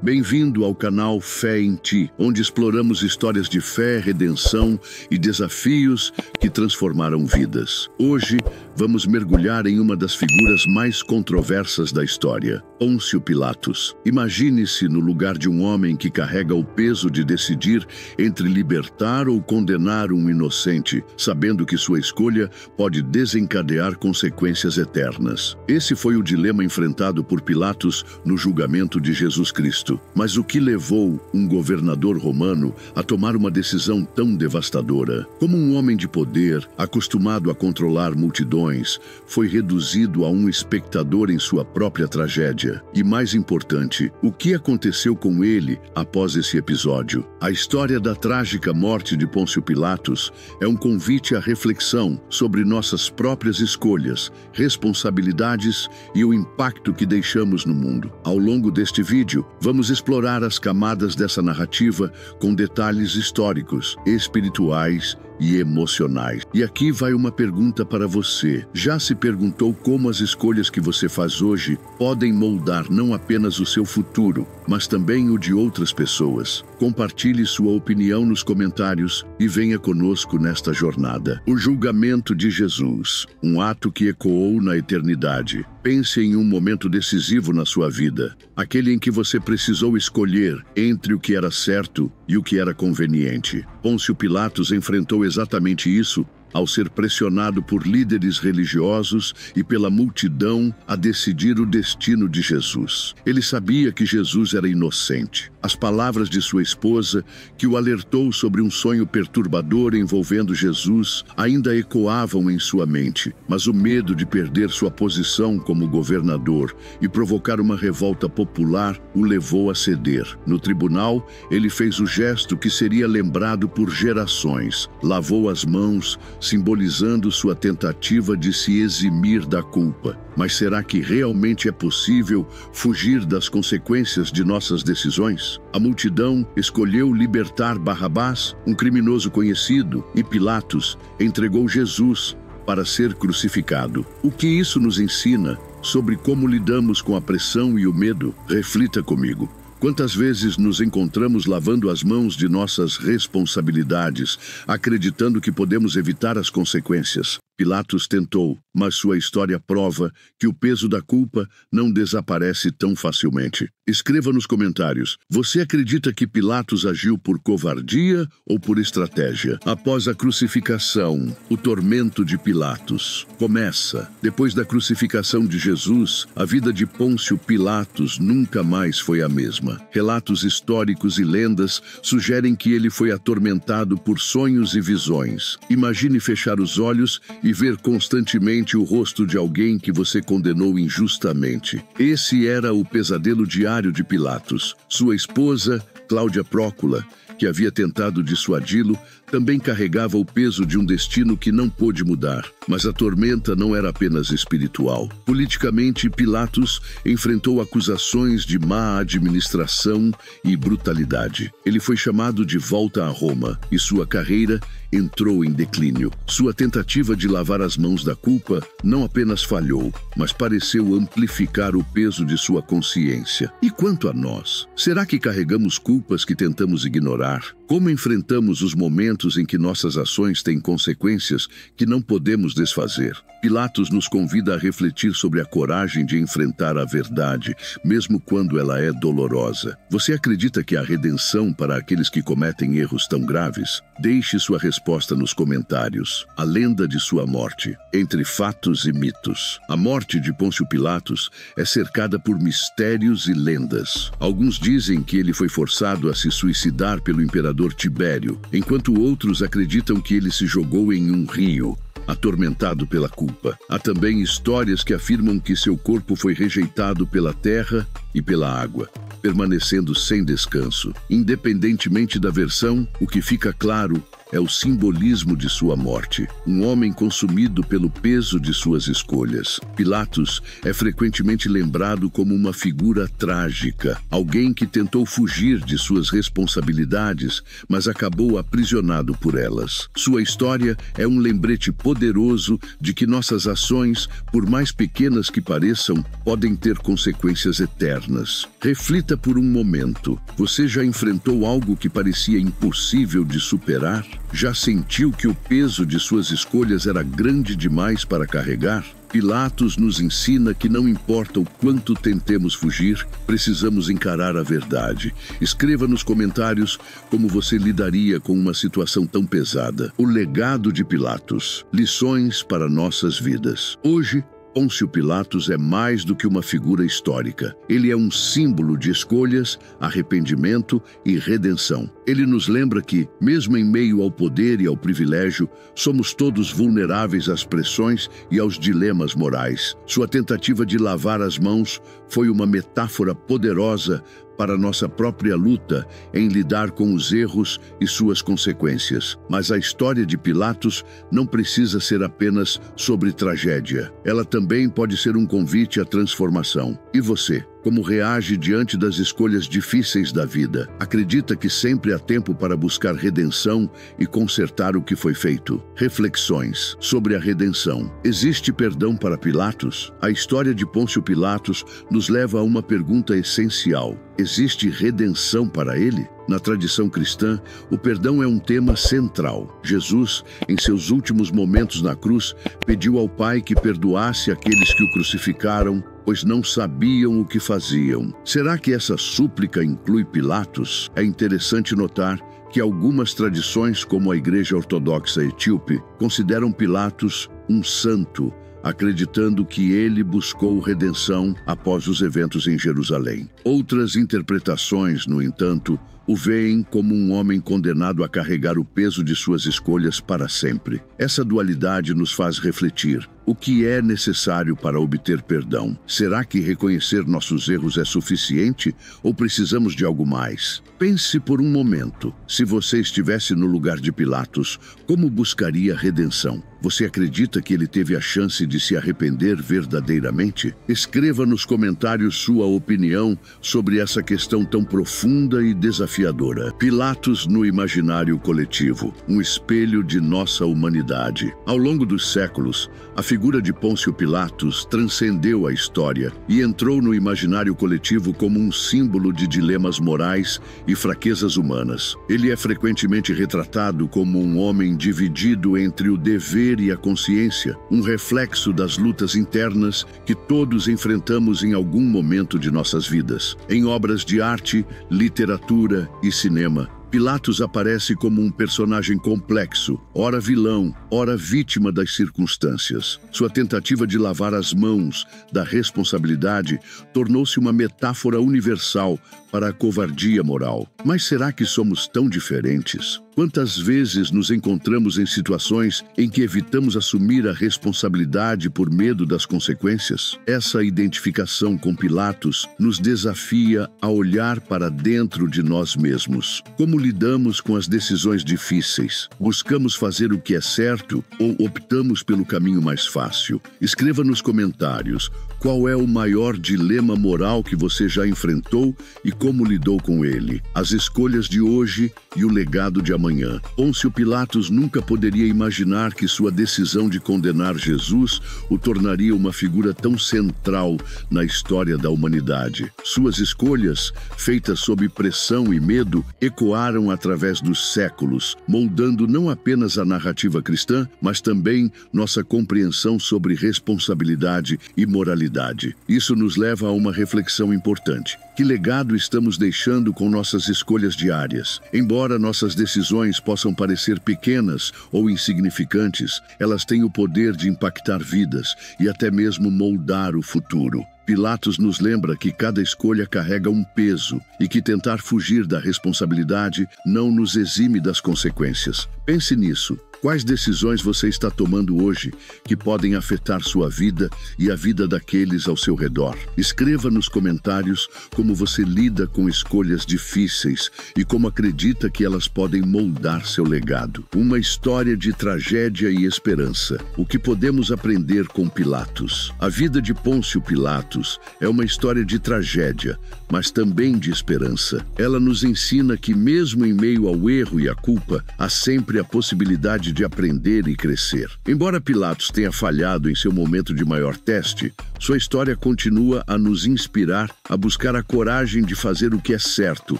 Bem-vindo ao canal Fé em Ti, onde exploramos histórias de fé, redenção e desafios que transformaram vidas. Hoje, vamos mergulhar em uma das figuras mais controversas da história, Pôncio Pilatos. Imagine-se no lugar de um homem que carrega o peso de decidir entre libertar ou condenar um inocente, sabendo que sua escolha pode desencadear consequências eternas. Esse foi o dilema enfrentado por Pilatos no julgamento de Jesus Cristo. Mas o que levou um governador romano a tomar uma decisão tão devastadora? Como um homem de poder, acostumado a controlar multidões, foi reduzido a um espectador em sua própria tragédia? E mais importante, o que aconteceu com ele após esse episódio? A história da trágica morte de Pôncio Pilatos é um convite à reflexão sobre nossas próprias escolhas, responsabilidades e o impacto que deixamos no mundo. Ao longo deste vídeo, vamos explorar as camadas dessa narrativa com detalhes históricos, espirituais e emocionais. E aqui vai uma pergunta para você. Já se perguntou como as escolhas que você faz hoje podem moldar não apenas o seu futuro, mas também o de outras pessoas? Compartilhe sua opinião nos comentários e venha conosco nesta jornada. O julgamento de Jesus, um ato que ecoou na eternidade. Pense em um momento decisivo na sua vida, aquele em que você precisou escolher entre o que era certo e o que era conveniente. Pôncio Pilatos enfrentou exatamente isso ao ser pressionado por líderes religiosos e pela multidão a decidir o destino de Jesus. Ele sabia que Jesus era inocente. As palavras de sua esposa, que o alertou sobre um sonho perturbador envolvendo Jesus, ainda ecoavam em sua mente, mas o medo de perder sua posição como governador e provocar uma revolta popular o levou a ceder. No tribunal, ele fez o gesto que seria lembrado por gerações. Lavou as mãos, simbolizando sua tentativa de se eximir da culpa. Mas será que realmente é possível fugir das consequências de nossas decisões? A multidão escolheu libertar Barrabás, um criminoso conhecido, e Pilatos entregou Jesus para ser crucificado. O que isso nos ensina sobre como lidamos com a pressão e o medo? Reflita comigo. Quantas vezes nos encontramos lavando as mãos de nossas responsabilidades, acreditando que podemos evitar as consequências? Pilatos tentou, mas sua história prova que o peso da culpa não desaparece tão facilmente. Escreva nos comentários, você acredita que Pilatos agiu por covardia ou por estratégia? Após a crucificação, o tormento de Pilatos começa. Depois da crucificação de Jesus, a vida de Pôncio Pilatos nunca mais foi a mesma. Relatos históricos e lendas sugerem que ele foi atormentado por sonhos e visões. Imagine fechar os olhos e ver constantemente o rosto de alguém que você condenou injustamente. Esse era o pesadelo diário de Pilatos. Sua esposa, Cláudia Prócula, que havia tentado dissuadi-lo, também carregava o peso de um destino que não pôde mudar. Mas a tormenta não era apenas espiritual. Politicamente, Pilatos enfrentou acusações de má administração e brutalidade. Ele foi chamado de volta a Roma e sua carreira entrou em declínio. Sua tentativa de lavar as mãos da culpa não apenas falhou, mas pareceu amplificar o peso de sua consciência. E quanto a nós? Será que carregamos culpas que tentamos ignorar? Como enfrentamos os momentos em que nossas ações têm consequências que não podemos desfazer? Pilatos nos convida a refletir sobre a coragem de enfrentar a verdade, mesmo quando ela é dolorosa. Você acredita que há redenção para aqueles que cometem erros tão graves? Deixe sua resposta nos comentários. A lenda de sua morte, entre fatos e mitos. A morte de Pôncio Pilatos é cercada por mistérios e lendas. Alguns dizem que ele foi forçado a se suicidar pelo imperador Tibério, enquanto outros acreditam que ele se jogou em um rio, atormentado pela culpa. Há também histórias que afirmam que seu corpo foi rejeitado pela terra e pela água, permanecendo sem descanso. Independentemente da versão, o que fica claro é o simbolismo de sua morte, um homem consumido pelo peso de suas escolhas. Pilatos é frequentemente lembrado como uma figura trágica, alguém que tentou fugir de suas responsabilidades, mas acabou aprisionado por elas. Sua história é um lembrete poderoso de que nossas ações, por mais pequenas que pareçam, podem ter consequências eternas. Reflita por um momento. Você já enfrentou algo que parecia impossível de superar? Já sentiu que o peso de suas escolhas era grande demais para carregar? Pilatos nos ensina que não importa o quanto tentemos fugir, precisamos encarar a verdade. Escreva nos comentários como você lidaria com uma situação tão pesada. O legado de Pilatos. Lições para nossas vidas. Hoje, Pôncio Pilatos é mais do que uma figura histórica. Ele é um símbolo de escolhas, arrependimento e redenção. Ele nos lembra que, mesmo em meio ao poder e ao privilégio, somos todos vulneráveis às pressões e aos dilemas morais. Sua tentativa de lavar as mãos foi uma metáfora poderosa para nossa própria luta em lidar com os erros e suas consequências. Mas a história de Pilatos não precisa ser apenas sobre tragédia. Ela também pode ser um convite à transformação. E você? Como reage diante das escolhas difíceis da vida? Acredita que sempre há tempo para buscar redenção e consertar o que foi feito? Reflexões sobre a redenção. Existe perdão para Pilatos? A história de Pôncio Pilatos nos leva a uma pergunta essencial. Existe redenção para ele? Na tradição cristã, o perdão é um tema central. Jesus, em seus últimos momentos na cruz, pediu ao Pai que perdoasse aqueles que o crucificaram, pois não sabiam o que faziam. Será que essa súplica inclui Pilatos? É interessante notar que algumas tradições, como a Igreja Ortodoxa Etíope, consideram Pilatos um santo, acreditando que ele buscou redenção após os eventos em Jerusalém. Outras interpretações, no entanto, o veem como um homem condenado a carregar o peso de suas escolhas para sempre. Essa dualidade nos faz refletir. O que é necessário para obter perdão? Será que reconhecer nossos erros é suficiente ou precisamos de algo mais? Pense por um momento. Se você estivesse no lugar de Pilatos, como buscaria redenção? Você acredita que ele teve a chance de se arrepender verdadeiramente? Escreva nos comentários sua opinião sobre essa questão tão profunda e desafiadora. Pilatos no imaginário coletivo, um espelho de nossa humanidade. Ao longo dos séculos, a figura de Pôncio Pilatos transcendeu a história e entrou no imaginário coletivo como um símbolo de dilemas morais e fraquezas humanas. Ele é frequentemente retratado como um homem dividido entre o dever e a consciência, um reflexo das lutas internas que todos enfrentamos em algum momento de nossas vidas. Em obras de arte, literatura e cinema, Pilatos aparece como um personagem complexo, ora vilão, ora vítima das circunstâncias. Sua tentativa de lavar as mãos da responsabilidade tornou-se uma metáfora universal para a covardia moral. Mas será que somos tão diferentes? Quantas vezes nos encontramos em situações em que evitamos assumir a responsabilidade por medo das consequências? Essa identificação com Pilatos nos desafia a olhar para dentro de nós mesmos. Como lidamos com as decisões difíceis? Buscamos fazer o que é certo ou optamos pelo caminho mais fácil? Escreva nos comentários qual é o maior dilema moral que você já enfrentou e como lidou com ele. As escolhas de hoje e o legado de amanhã. Pôncio Pilatos nunca poderia imaginar que sua decisão de condenar Jesus o tornaria uma figura tão central na história da humanidade. Suas escolhas, feitas sob pressão e medo, ecoaram através dos séculos, moldando não apenas a narrativa cristã, mas também nossa compreensão sobre responsabilidade e moralidade. Isso nos leva a uma reflexão importante. Que legado estamos deixando com nossas escolhas diárias? Embora nossas decisões possam parecer pequenas ou insignificantes, elas têm o poder de impactar vidas e até mesmo moldar o futuro. Pilatos nos lembra que cada escolha carrega um peso e que tentar fugir da responsabilidade não nos exime das consequências. Pense nisso. Quais decisões você está tomando hoje que podem afetar sua vida e a vida daqueles ao seu redor? Escreva nos comentários como você lida com escolhas difíceis e como acredita que elas podem moldar seu legado. Uma história de tragédia e esperança. O que podemos aprender com Pilatos? A vida de Pôncio Pilatos é uma história de tragédia, mas também de esperança. Ela nos ensina que mesmo em meio ao erro e à culpa, há sempre a possibilidade de aprender e crescer. Embora Pilatos tenha falhado em seu momento de maior teste, sua história continua a nos inspirar a buscar a coragem de fazer o que é certo,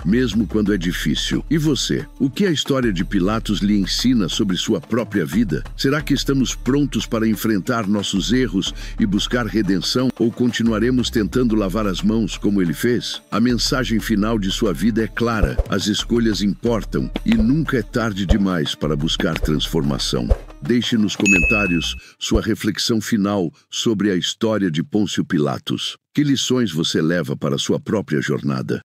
mesmo quando é difícil. E você? O que a história de Pilatos lhe ensina sobre sua própria vida? Será que estamos prontos para enfrentar nossos erros e buscar redenção, ou continuaremos tentando lavar as mãos como ele fez? A mensagem final de sua vida é clara: as escolhas importam e nunca é tarde demais para buscar transformação. Deixe nos comentários sua reflexão final sobre a história de Pôncio Pilatos. Que lições você leva para a sua própria jornada?